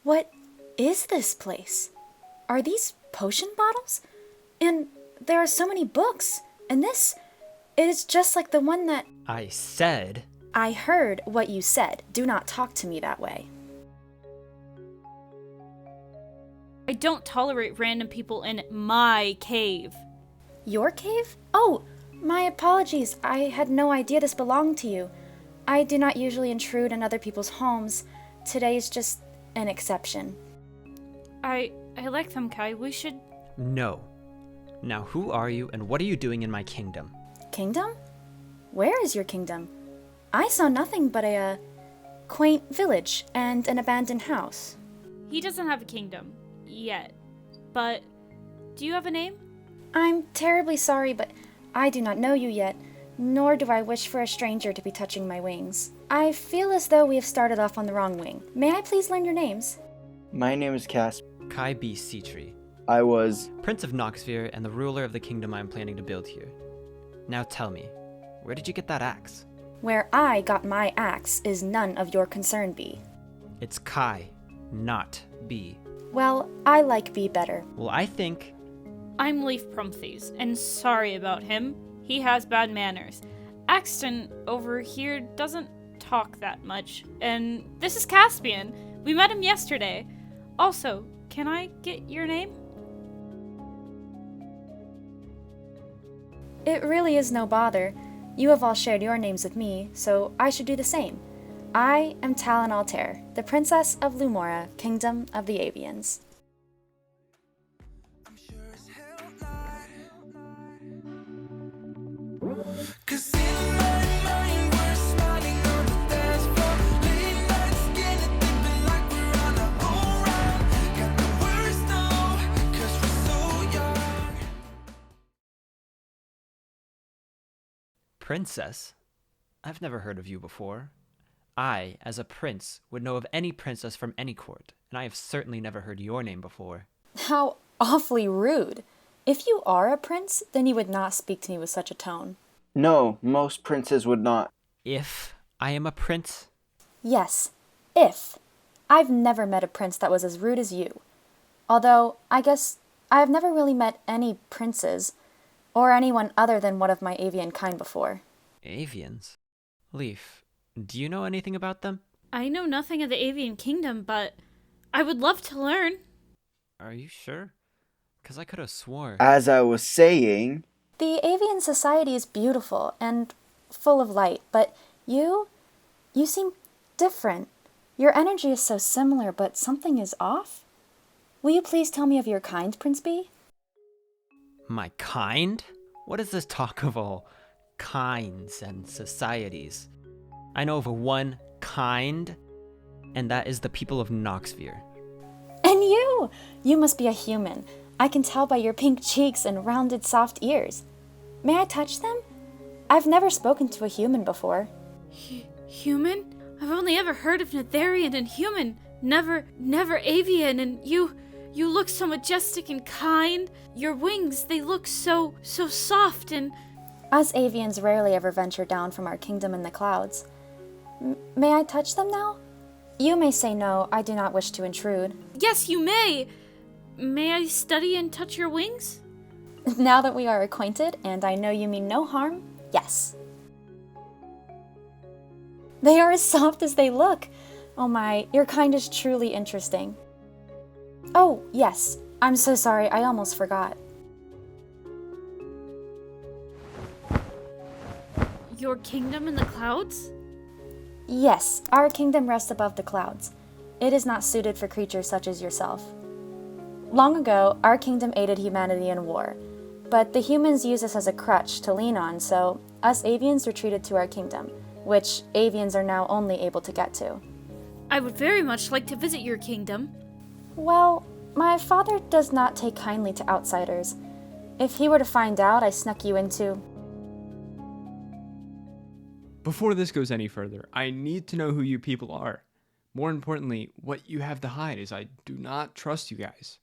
What is this place? Are these potion bottles? And there are so many books. And this, it is just like the one that... I said... I heard what you said. Do not talk to me that way. I don't tolerate random people in my cave. Your cave? Oh, my apologies. I had no idea this belonged to you. I do not usually intrude in other people's homes. Today is just an exception. I like them, Kai. We should... No. Now who are you and what are you doing in my kingdom? Kingdom? Where is your kingdom? I saw nothing but a quaint village and an abandoned house. He doesn't have a kingdom. Yet. But, do you have a name? I'm terribly sorry, but I do not know you yet, nor do I wish for a stranger to be touching my wings. I feel as though we have started off on the wrong wing. May I please learn your names? My name is Caspian. Kai B. Seatree, I was... Prince of Noxvir and the ruler of the kingdom I am planning to build here. Now tell me, where did you get that axe? Where I got my axe is none of your concern, B. It's Kai, not B. Well, I like B better. Well, I think... I'm Leaf Prumthes, and sorry about him. He has bad manners. Axton over here doesn't talk that much. And this is Caspian. We met him yesterday. Also, can I get your name? It really is no bother. You have all shared your names with me, so I should do the same. I am Talon, the Princess of Lumora, Kingdom of the Avians. Princess? I've never heard of you before. I, as a prince, would know of any princess from any court, and I have certainly never heard your name before. How awfully rude. If you are a prince, then you would not speak to me with such a tone. No, most princes would not. If I am a prince? Yes, if. I've never met a prince that was as rude as you. Although, I guess I have never really met any princes, or anyone other than one of my avian kind before. Avians? Leaf, do you know anything about them? I know nothing of the avian kingdom, but I would love to learn. Are you sure? Because I could have swore... As I was saying... The avian society is beautiful and full of light, but you seem different. Your energy is so similar, but something is off? Will you please tell me of your kind, Prince B? My kind? What is this talk of all kinds and societies? I know of one kind, and that is the people of Noxvir. And you! You must be a human. I can tell by your pink cheeks and rounded soft ears. May I touch them? I've never spoken to a human before. Human? I've only ever heard of Netherian and human. Never avian, and you look so majestic and kind. Your wings, they look so soft and... Us avians rarely ever venture down from our kingdom in the clouds. May I touch them now? You may say no, I do not wish to intrude. Yes, you may! May I study and touch your wings? Now that we are acquainted, and I know you mean no harm, yes. They are as soft as they look. Oh my, your kind is truly interesting. Oh, yes. I'm so sorry, I almost forgot. Your kingdom in the clouds? Yes, our kingdom rests above the clouds. It is not suited for creatures such as yourself. Long ago, our kingdom aided humanity in war, but the humans use us as a crutch to lean on, so us avians retreated to our kingdom, which avians are now only able to get to. I would very much like to visit your kingdom. Well, my father does not take kindly to outsiders. If he were to find out I snuck you into... Before this goes any further, I need to know who you people are. More importantly, what you have to hide, as I do not trust you guys.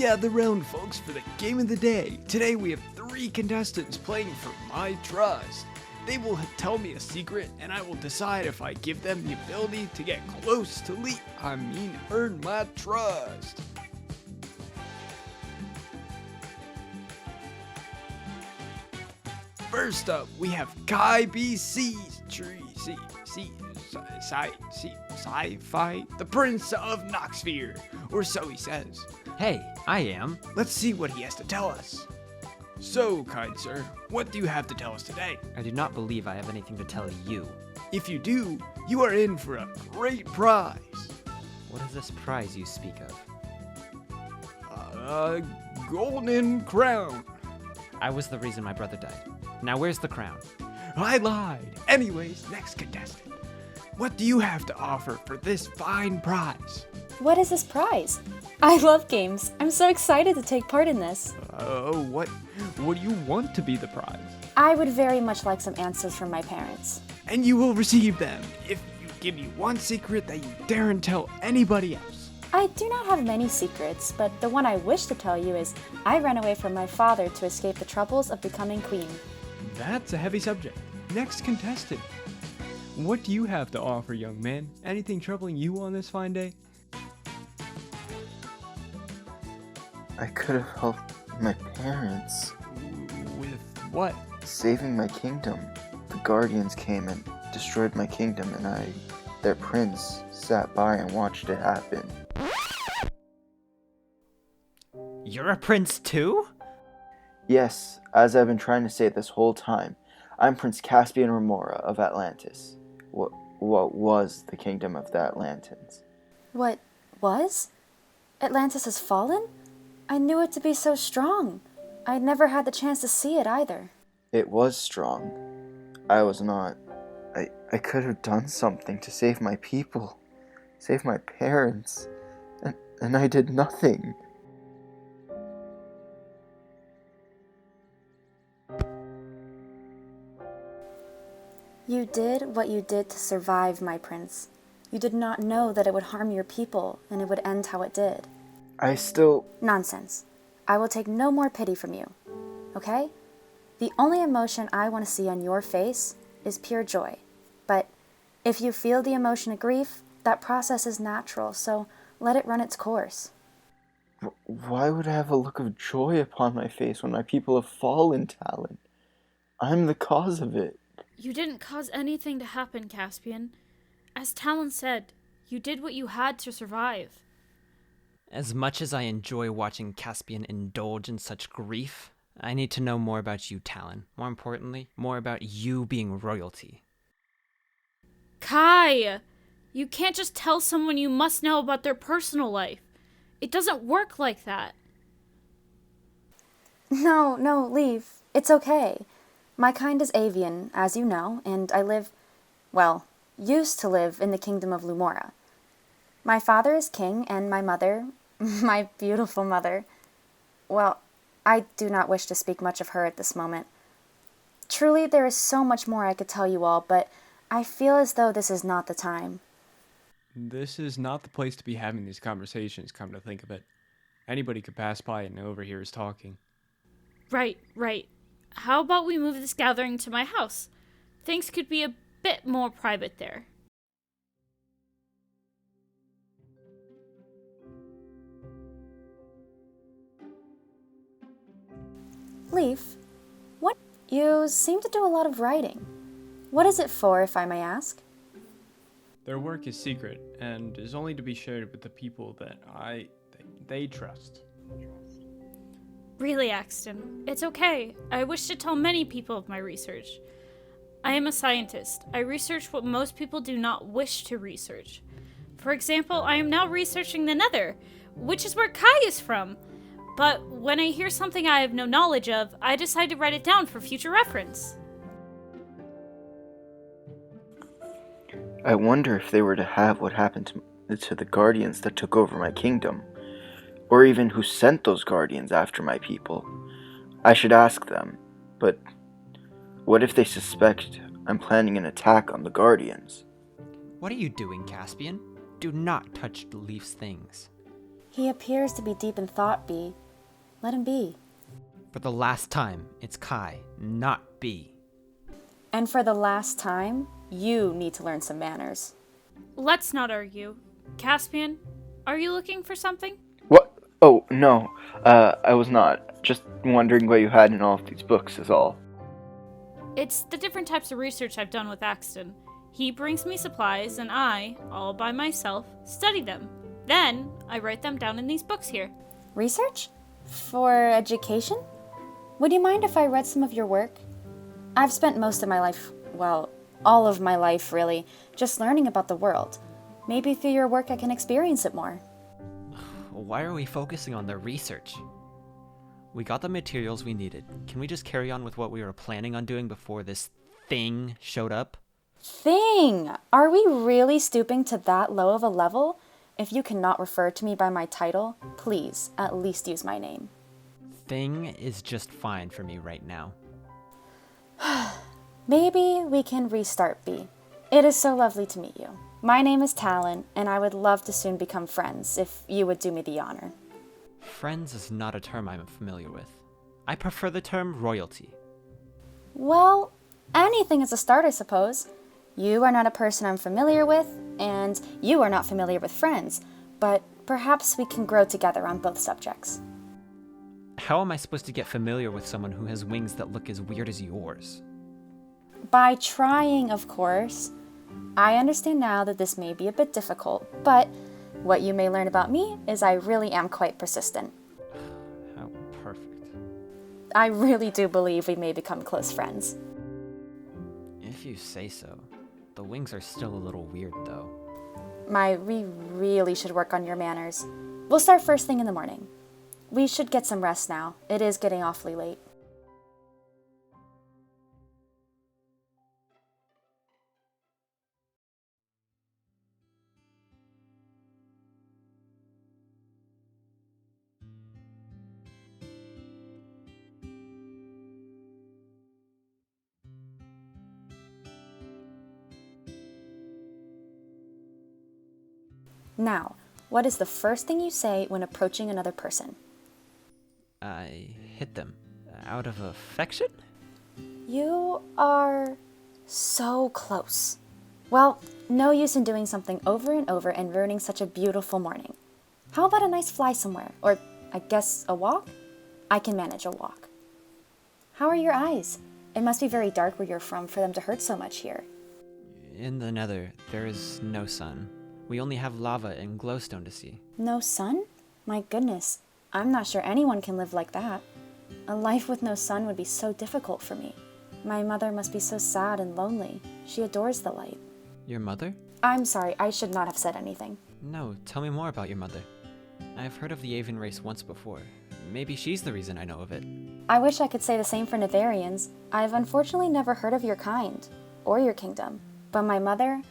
Gather round, folks, for the game of the day. Today we have 3 contestants playing for my trust. They will tell me a secret, and I will decide if I give them the ability to get close to earn my trust. First up, we have Kai BC, Sci-Fi, the Prince of Noxsphere, or so he says. Hey, I am. Let's see what he has to tell us. So, kind sir, what do you have to tell us today? I do not believe I have anything to tell you. If you do, you are in for a great prize. What is this prize you speak of? A golden crown. I was the reason my brother died. Now where's the crown? I lied. Anyways, next contestant. What do you have to offer for this fine prize? What is this prize? I love games. I'm so excited to take part in this. What do you want to be the prize? I would very much like some answers from my parents. And you will receive them if you give me one secret that you daren't tell anybody else. I do not have many secrets, but the one I wish to tell you is I ran away from my father to escape the troubles of becoming queen. That's a heavy subject. Next contestant. What do you have to offer, young man? Anything troubling you on this fine day? I could have helped my parents. With what? Saving my kingdom. The Guardians came and destroyed my kingdom, and their prince, sat by and watched it happen. You're a prince too? Yes, as I've been trying to say this whole time, I'm Prince Caspian Remora of Atlantis. What was the kingdom of the Atlantans. What was? Atlantis has fallen? I knew it to be so strong. I never had the chance to see it either. It was strong. I was not. I could have done something to save my people, save my parents, and I did nothing. You did what you did to survive, my prince. You did not know that it would harm your people, and it would end how it did. I still... Nonsense. I will take no more pity from you, okay? The only emotion I want to see on your face is pure joy. But if you feel the emotion of grief, that process is natural, so let it run its course. Why would I have a look of joy upon my face when my people have fallen, Talon? I'm the cause of it. You didn't cause anything to happen, Caspian. As Talon said, you did what you had to survive. As much as I enjoy watching Caspian indulge in such grief, I need to know more about you, Talon. More importantly, more about you being royalty. Kai! You can't just tell someone you must know about their personal life. It doesn't work like that. No, leave. It's okay. My kind is avian, as you know, and I used to live in the kingdom of Lumora. My father is king, and my mother, my beautiful mother, I do not wish to speak much of her at this moment. Truly, there is so much more I could tell you all, but I feel as though this is not the time. This is not the place to be having these conversations, come to think of it. Anybody could pass by and overhear us talking. Right. How about we move this gathering to my house? Things could be a bit more private there. Leaf, what? You seem to do a lot of writing. What is it for, if I may ask? Their work is secret and is only to be shared with the people that they trust. Really, Axton, it's okay. I wish to tell many people of my research. I am a scientist. I research what most people do not wish to research. For example, I am now researching the Nether, which is where Kai is from. But when I hear something I have no knowledge of, I decide to write it down for future reference. I wonder if they were to have what happened to the Guardians that took over my kingdom, or even who sent those Guardians after my people. I should ask them, but what if they suspect I'm planning an attack on the Guardians? What are you doing, Caspian? Do not touch the Leaf's things. He appears to be deep in thought, B. Let him be. For the last time, it's Kai, not B. And for the last time, you need to learn some manners. Let's not argue. Caspian, are you looking for something? What? Oh, no. I was not. Just wondering what you had in all of these books is all. It's the different types of research I've done with Axton. He brings me supplies, and I, all by myself, study them. Then, I write them down in these books here. Research? For education? Would you mind if I read some of your work? I've spent most of my life, well, all of my life really, just learning about the world. Maybe through your work I can experience it more. Why are we focusing on the research? We got the materials we needed. Can we just carry on with what we were planning on doing before this thing showed up? Thing! Are we really stooping to that low of a level? If you cannot refer to me by my title, please at least use my name. Thing is just fine for me right now. Maybe we can restart, B. It is so lovely to meet you. My name is Talon, and I would love to soon become friends if you would do me the honor. Friends is not a term I'm familiar with. I prefer the term royalty. Well, anything is a start, I suppose. You are not a person I'm familiar with, and you are not familiar with friends, but perhaps we can grow together on both subjects. How am I supposed to get familiar with someone who has wings that look as weird as yours? By trying, of course. I understand now that this may be a bit difficult, but what you may learn about me is I really am quite persistent. How perfect. I really do believe we may become close friends. If you say so. The wings are still a little weird, though. We really should work on your manners. We'll start first thing in the morning. We should get some rest now. It is getting awfully late. Now, what is the first thing you say when approaching another person? I hit them. Out of affection? You are so close. Well, no use in doing something over and over and ruining such a beautiful morning. How about a nice fly somewhere? Or, I guess, a walk? I can manage a walk. How are your eyes? It must be very dark where you're from for them to hurt so much here. In the Nether, there is no sun. We only have lava and glowstone to see. No sun? My goodness, I'm not sure anyone can live like that. A life with no sun would be so difficult for me. My mother must be so sad and lonely. She adores the light. Your mother? I'm sorry, I should not have said anything. No, tell me more about your mother. I've heard of the Aven race once before. Maybe she's the reason I know of it. I wish I could say the same for Nevarians. I've unfortunately never heard of your kind, or your kingdom. But my mother,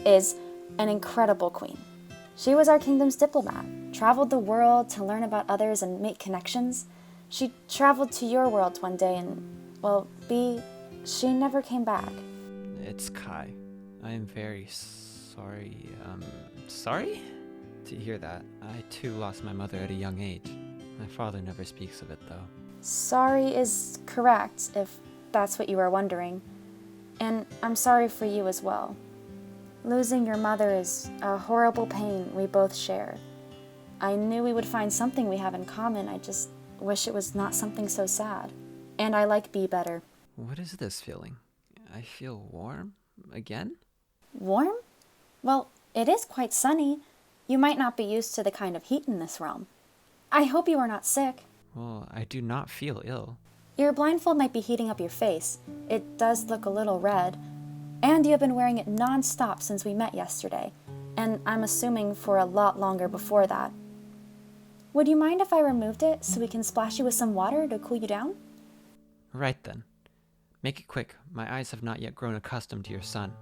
is an incredible queen. She was our kingdom's diplomat, traveled the world to learn about others and make connections. She traveled to your world one day and, well, she never came back. It's Kai. I am very sorry. Sorry? To hear that. I too lost my mother at a young age. My father never speaks of it, though. Sorry is correct, if that's what you are wondering. And I'm sorry for you as well. Losing your mother is a horrible pain we both share. I knew we would find something we have in common. I just wish it was not something so sad. And I like B better. What is this feeling? I feel warm? Again? Warm? Well, it is quite sunny. You might not be used to the kind of heat in this realm. I hope you are not sick. Well, I do not feel ill. Your blindfold might be heating up your face. It does look a little red. And you have been wearing it non-stop since we met yesterday, and I'm assuming for a lot longer before that. Would you mind if I removed it so we can splash you with some water to cool you down? Right then. Make it quick. My eyes have not yet grown accustomed to your sun.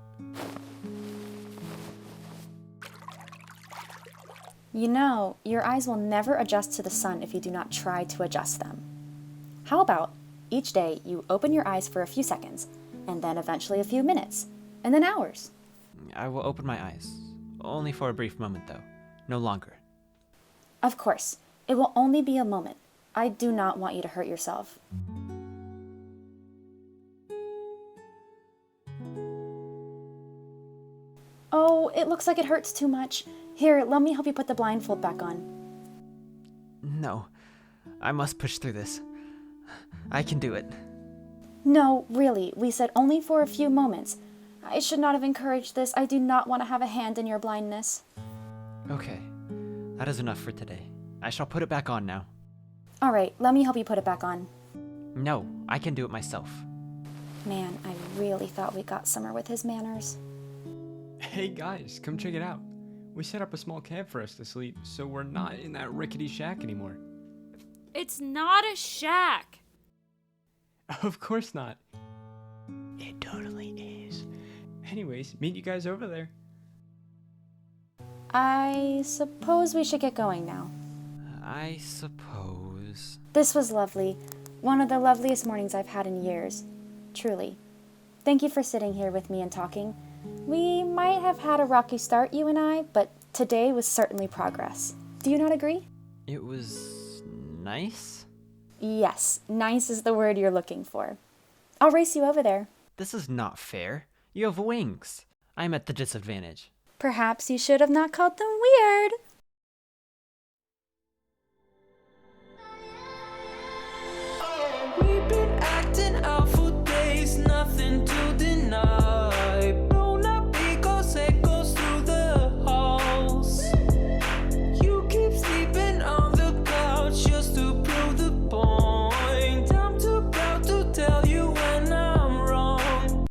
You know, your eyes will never adjust to the sun if you do not try to adjust them. How about each day you open your eyes for a few seconds, and then eventually a few minutes, and then hours. I will open my eyes. Only for a brief moment, though. No longer. Of course. It will only be a moment. I do not want you to hurt yourself. Oh, it looks like it hurts too much. Here, let me help you put the blindfold back on. No, I must push through this. I can do it. No, really, we said only for a few moments. I should not have encouraged this. I do not want to have a hand in your blindness. Okay, that is enough for today. I shall put it back on now. All right, let me help you put it back on. No, I can do it myself. Man, I really thought we got Summer with his manners. Hey guys, come check it out. We set up a small camp for us to sleep, so we're not in that rickety shack anymore. It's not a shack. Of course not. It totally is. Anyways, meet you guys over there. I suppose we should get going now. I suppose. This was lovely. One of the loveliest mornings I've had in years. Truly. Thank you for sitting here with me and talking. We might have had a rocky start, you and I, but today was certainly progress. Do you not agree? It was nice? Yes, nice is the word you're looking for. I'll race you over there. This is not fair. You have wings. I'm at the disadvantage. Perhaps you should have not called them weird.